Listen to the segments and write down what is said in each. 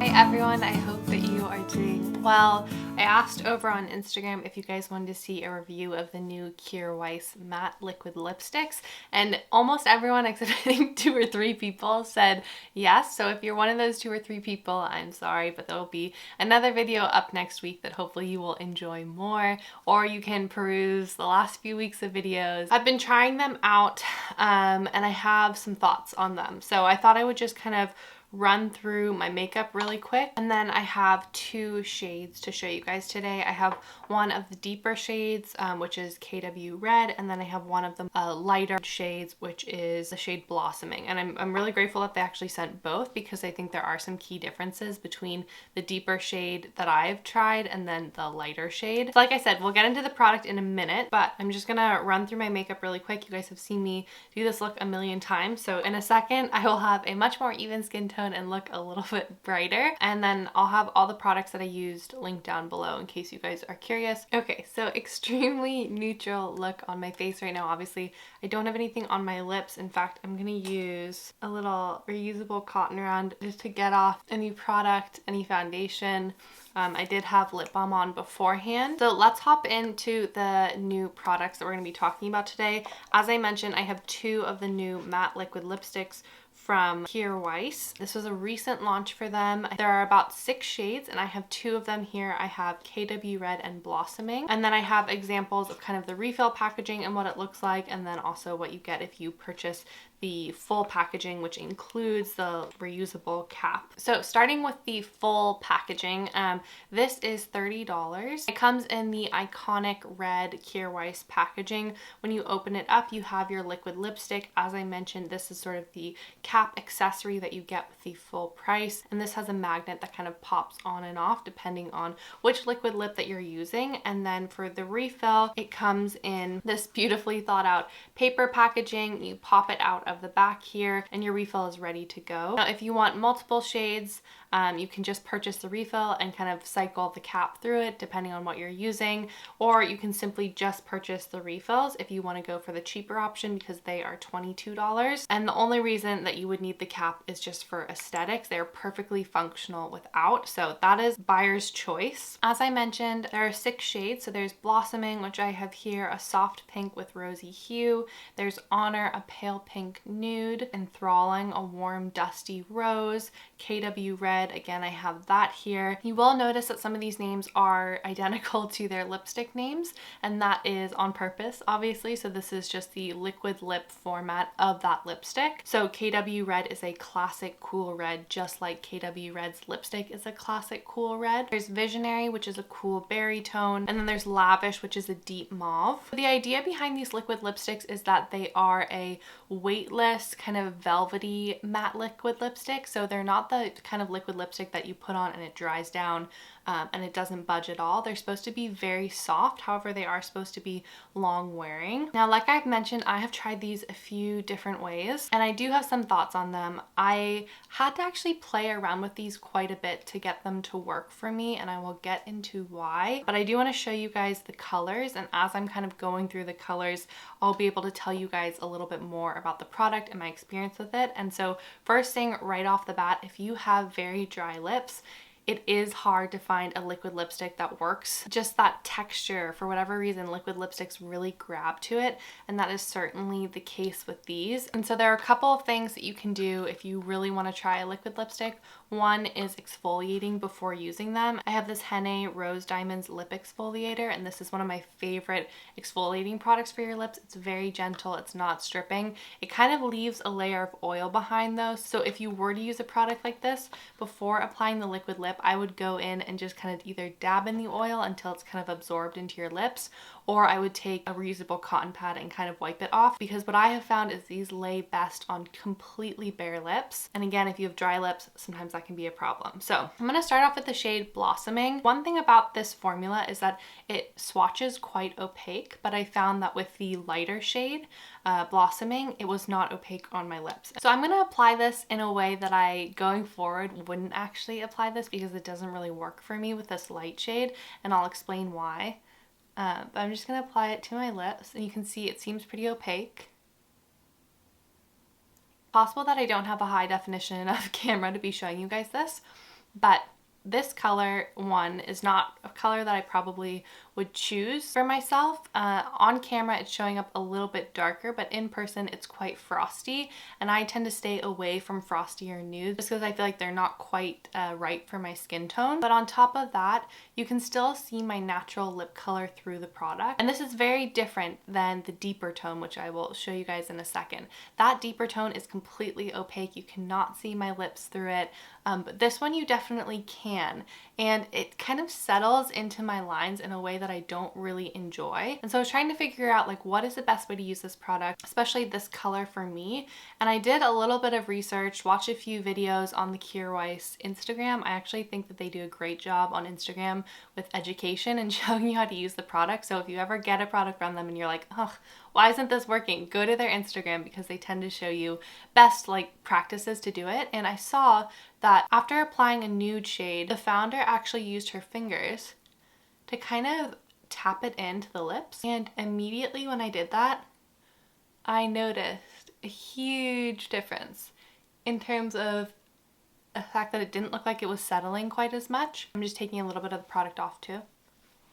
Hey everyone, I hope that you are doing well. I asked over on Instagram if you guys wanted to see a review of the new Kjaer Weis matte liquid lipsticks, and almost everyone except I think 2 or 3 people said yes. So if you're one of those 2 or 3 people, I'm sorry, but there will be another video up next week that hopefully you will enjoy more, or you can peruse the last few weeks of videos. I've been trying them out and I have some thoughts on them. So I thought I would just kind of run through my makeup really quick, and then I have 2 shades to show you guys today. I have one of the deeper shades, which is KW Red, and then I have one of the lighter shades, which is the shade Blossoming. And I'm really grateful that they actually sent both, because I think there are some key differences between the deeper shade that I've tried and then the lighter shade. So like I said, we'll get into the product in a minute, but I'm just gonna run through my makeup really quick. You guys have seen me do this look a million times, so in a second I will have a much more even skin tone and look a little bit brighter, and then I'll have all the products that I used linked down below in case you guys are curious. Okay, so extremely neutral look on my face right now. Obviously I don't have anything on my lips. In fact, I'm gonna use a little reusable cotton round just to get off any product, any foundation. I did have lip balm on beforehand. So let's hop into the new products that we're gonna be talking about today. As I mentioned, I have 2 of the new matte liquid lipsticks from Kjaer Weis. This was a recent launch for them. There are about 6 shades and I have 2 of them here. I have KW Red and Blossoming, and then I have examples of kind of the refill packaging and what it looks like, and then also what you get if you purchase the full packaging, which includes the reusable cap. So starting with the full packaging, this is $30. It comes in the iconic red Kjaer Weis packaging. When you open it up, you have your liquid lipstick. As I mentioned, this is sort of the cap accessory that you get with the full price, and this has a magnet that kind of pops on and off depending on which liquid lip that you're using. And then for the refill, it comes in this beautifully thought out paper packaging. You pop it out of the back here and your refill is ready to go. Now if you want multiple shades, you can just purchase the refill and kind of cycle the cap through it depending on what you're using, or you can simply just purchase the refills if you want to go for the cheaper option, because they are $22. And the only reason that you would need the cap is just for aesthetics. They're perfectly functional without, so that is buyer's choice. As I mentioned, there are 6 shades. So there's Blossoming, which I have here, a soft pink with rosy hue. There's Honor, a pale pink nude. Enthralling, a warm dusty rose. KW Red, again I have that here. You will notice that some of these names are identical to their lipstick names, and that is on purpose, obviously. So this is just the liquid lip format of that lipstick. So KW Red is a classic cool red, just like KW Red's lipstick is a classic cool red. There's Visionary, which is a cool berry tone, and then there's Lavish, which is a deep mauve. The idea behind these liquid lipsticks is that they are a weightless, kind of velvety matte liquid lipstick. So they're not the kind of liquid lipstick that you put on and it dries down and it doesn't budge at all. They're supposed to be very soft, however they are supposed to be long wearing. Now like I've mentioned, I have tried these a few different ways and I do have some thoughts on them. I had to actually play around with these quite a bit to get them to work for me, and I will get into why, but I do want to show you guys the colors, and as I'm kind of going through the colors, I'll be able to tell you guys a little bit more about the product and my experience with it. And so first thing right off the bat, if you have very dry lips, it is hard to find a liquid lipstick that works. Just that texture, for whatever reason, liquid lipsticks really grab to it, and that is certainly the case with these. And so there are a couple of things that you can do if you really want to try a liquid lipstick. One is exfoliating before using them. I have this Henné Rose Diamonds lip exfoliator, and this is one of my favorite exfoliating products for your lips. It's very gentle, it's not stripping. It kind of leaves a layer of oil behind though, so if you were to use a product like this, before applying the liquid lip, I would go in and just kind of either dab in the oil until it's kind of absorbed into your lips, or I would take a reusable cotton pad and kind of wipe it off, because what I have found is these lay best on completely bare lips. And again, if you have dry lips, sometimes that can be a problem. So I'm going to start off with the shade Blossoming. One thing about this formula is that it swatches quite opaque, but I found that with the lighter shade, Blossoming, it was not opaque on my lips. So I'm going to apply this in a way that I, going forward, wouldn't actually apply this because it doesn't really work for me with this light shade, and I'll explain why. But I'm just going to apply it to my lips, and you can see it seems pretty opaque. Possible that I don't have a high definition enough camera to be showing you guys this, but this color one is not a color that I probably would choose for myself. On camera it's showing up a little bit darker, but in person it's quite frosty, and I tend to stay away from frostier nudes just because I feel like they're not quite right for my skin tone. But on top of that, you can still see my natural lip color through the product, and this is very different than the deeper tone, which I will show you guys in a second. That deeper tone is completely opaque. You cannot see my lips through it, but this one you definitely can, and it kind of settles into my lines in a way that I don't really enjoy. And so I was trying to figure out like what is the best way to use this product, especially this color for me. And I did a little bit of research, watched a few videos on the Kjaer Weis Instagram. I actually think that they do a great job on Instagram with education and showing you how to use the product. So if you ever get a product from them and you're like, ugh, why isn't this working? Go to their Instagram because they tend to show you best like practices to do it. And I saw that after applying a nude shade, the founder actually used her fingers to kind of tap it into the lips. And immediately when I did that, I noticed a huge difference in terms of the fact that it didn't look like it was settling quite as much. I'm just taking a little bit of the product off too.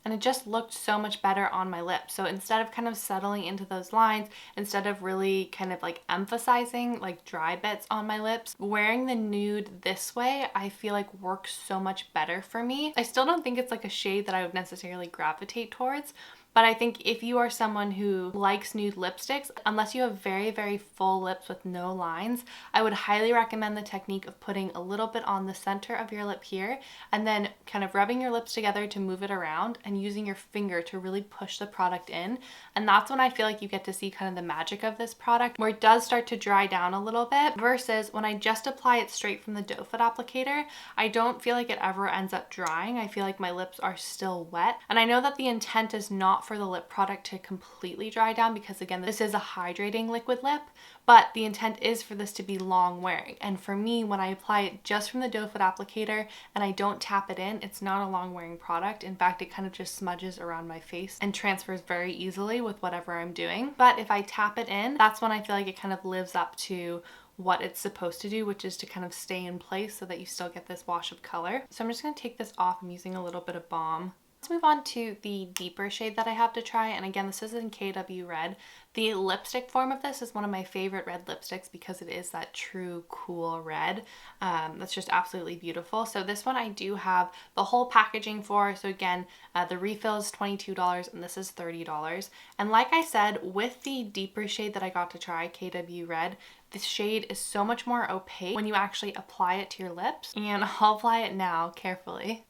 And it just looked so much better on my lips. So instead of kind of settling into those lines, instead of really kind of like emphasizing like dry bits on my lips, wearing the nude this way I feel like works so much better for me. I still don't think it's like a shade that I would necessarily gravitate towards, but I think if you are someone who likes nude lipsticks, unless you have very, very full lips with no lines, I would highly recommend the technique of putting a little bit on the center of your lip here and then kind of rubbing your lips together to move it around and using your finger to really push the product in. And that's when I feel like you get to see kind of the magic of this product, where it does start to dry down a little bit, versus when I just apply it straight from the doe foot applicator, I don't feel like it ever ends up drying. I feel like my lips are still wet. And I know that the intent is not for the lip product to completely dry down, because again, this is a hydrating liquid lip, but the intent is for this to be long wearing. And for me, when I apply it just from the doe foot applicator and I don't tap it in, it's not a long wearing product. In fact, it kind of just smudges around my face and transfers very easily with whatever I'm doing. But if I tap it in, that's when I feel like it kind of lives up to what it's supposed to do, which is to kind of stay in place so that you still get this wash of color. So I'm just going to take this off. I'm using a little bit of balm. Let's move on to the deeper shade that I have to try, and again, this is in KW Red. The lipstick form of this is one of my favorite red lipsticks because it is that true cool red. That's just absolutely beautiful. So this one I do have the whole packaging for. So again, the refill is $22 and this is $30. And like I said, with the deeper shade that I got to try, KW Red, this shade is so much more opaque when you actually apply it to your lips. And I'll apply it now carefully.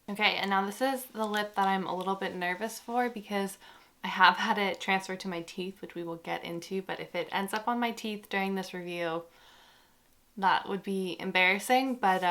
Okay, and now this is the lip that I'm a little bit nervous for because I have had it transferred to my teeth, which we will get into, but if it ends up on my teeth during this review, that would be embarrassing. But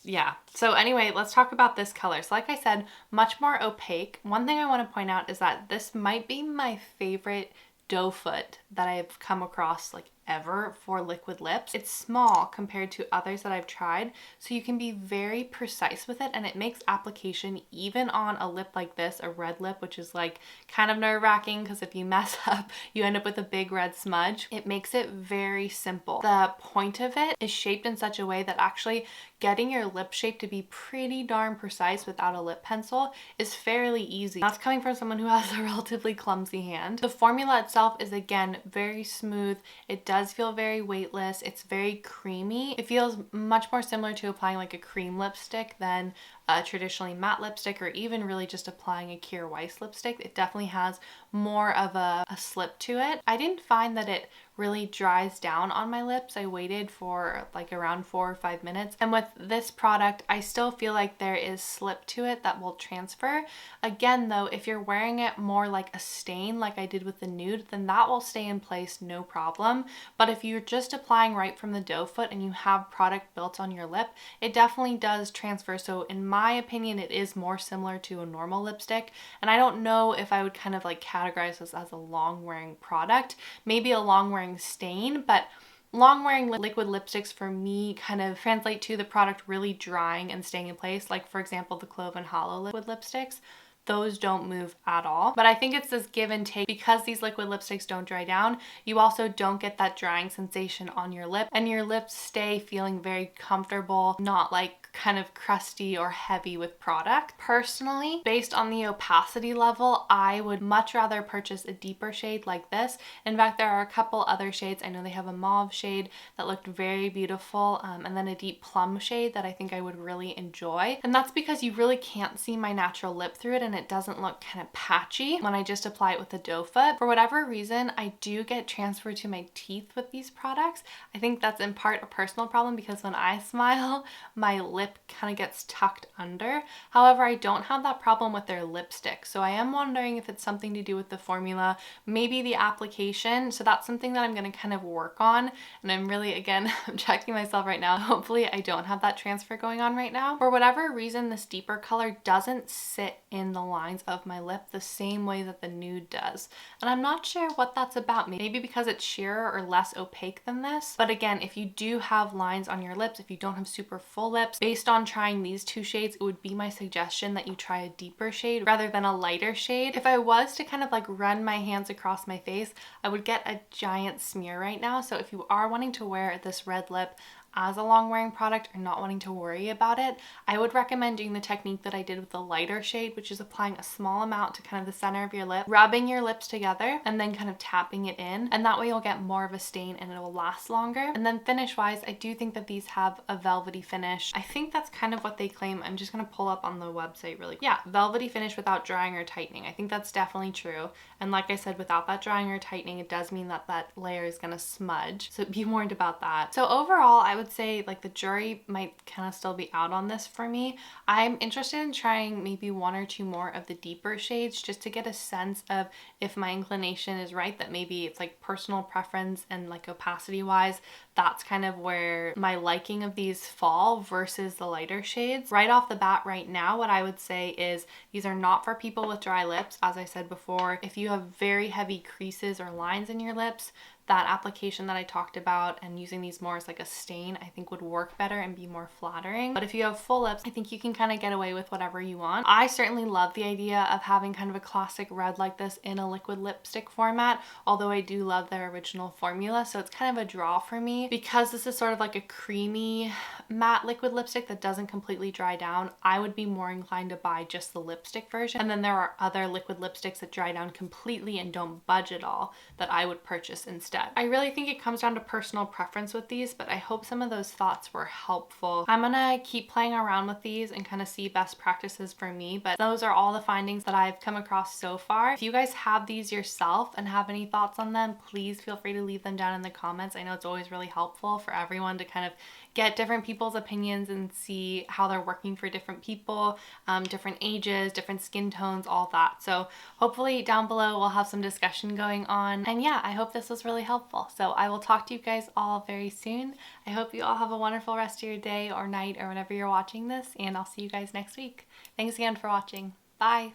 yeah, so anyway, let's talk about this color. So like I said, much more opaque. One thing I want to point out is that this might be my favorite doe foot that I've come across like ever for liquid lips. It's small compared to others that I've tried, so you can be very precise with it, and it makes application even on a lip like this, a red lip, which is like kind of nerve-wracking because if you mess up you end up with a big red smudge. It makes it very simple. The point of it is shaped in such a way that actually getting your lip shape to be pretty darn precise without a lip pencil is fairly easy. That's coming from someone who has a relatively clumsy hand. The formula itself is again very smooth. It does feel very weightless. It's very creamy. It feels much more similar to applying like a cream lipstick than a traditionally matte lipstick, or even really just applying a Kjaer Weis lipstick. It definitely has more of a slip to it. I didn't find that it really dries down on my lips. I waited for like around 4 or 5 minutes, and with this product I still feel like there is slip to it that will transfer. Again though, if you're wearing it more like a stain like I did with the nude, then that will stay in place no problem. But if you're just applying right from the doe foot and you have product built on your lip, it definitely does transfer. So in my opinion, it is more similar to a normal lipstick, and I don't know if I would kind of like categorize this as a long wearing product. Maybe a long wearing stain, but long wearing liquid lipsticks for me kind of translate to the product really drying and staying in place. Like for example, the Clove and Hollow liquid lipsticks, those don't move at all. But I think it's this give and take. Because these liquid lipsticks don't dry down, you also don't get that drying sensation on your lip, and your lips stay feeling very comfortable, not like kind of crusty or heavy with product. Personally, based on the opacity level, I would much rather purchase a deeper shade like this. In fact, there are a couple other shades. I know they have a mauve shade that looked very beautiful, and then a deep plum shade that I think I would really enjoy. And that's because you really can't see my natural lip through it, and it doesn't look kind of patchy when I just apply it with a doe foot. For whatever reason, I do get transferred to my teeth with these products. I think that's in part a personal problem because when I smile, my lip kind of gets tucked under. However, I don't have that problem with their lipstick. So I am wondering if it's something to do with the formula, maybe the application. So that's something that I'm going to kind of work on. And I'm really, again, I'm checking myself right now. Hopefully I don't have that transfer going on right now. For whatever reason, this deeper color doesn't sit in the lines of my lip the same way that the nude does. And I'm not sure what that's about. Maybe because it's sheerer or less opaque than this. But again, if you do have lines on your lips, if you don't have super full lips, based on trying these two shades, it would be my suggestion that you try a deeper shade rather than a lighter shade. If I was to kind of like run my hands across my face, I would get a giant smear right now. So if you are wanting to wear this red lip as a long wearing product or not wanting to worry about it, I would recommend doing the technique that I did with the lighter shade, which is applying a small amount to kind of the center of your lip, rubbing your lips together, and then kind of tapping it in. And that way you'll get more of a stain and it will last longer. And then finish wise, I do think that these have a velvety finish. I think that's kind of what they claim. I'm just gonna pull up on the website really quick. Yeah, velvety finish without drying or tightening. I think that's definitely true. And like I said, without that drying or tightening, it does mean that that layer is gonna smudge. So be warned about that. So overall, I would say like the jury might kind of still be out on this for me. I'm interested in trying maybe one or two more of the deeper shades just to get a sense of if my inclination is right, that maybe it's like personal preference and like opacity wise, that's kind of where my liking of these fall versus the lighter shades. Right off the bat right now, what I would say is these are not for people with dry lips. As I said before, if you have very heavy creases or lines in your lips, that application that I talked about and using these more as like a stain, I think would work better and be more flattering. But if you have full lips, I think you can kind of get away with whatever you want. I certainly love the idea of having kind of a classic red like this in a liquid lipstick format, although I do love their original formula. So it's kind of a draw for me. Because this is sort of like a creamy matte liquid lipstick that doesn't completely dry down, I would be more inclined to buy just the lipstick version. And then there are other liquid lipsticks that dry down completely and don't budge at all that I would purchase instead. I really think it comes down to personal preference with these, but I hope some of those thoughts were helpful. I'm gonna keep playing around with these and kind of see best practices for me, but those are all the findings that I've come across so far. If you guys have these yourself and have any thoughts on them, please feel free to leave them down in the comments. I know it's always really helpful for everyone to kind of get different people's opinions and see how they're working for different people, different ages, different skin tones, all that. So hopefully down below we'll have some discussion going on. And yeah, I hope this was really helpful. So I will talk to you guys all very soon. I hope you all have a wonderful rest of your day or night or whenever you're watching this, and I'll see you guys next week. Thanks again for watching. Bye.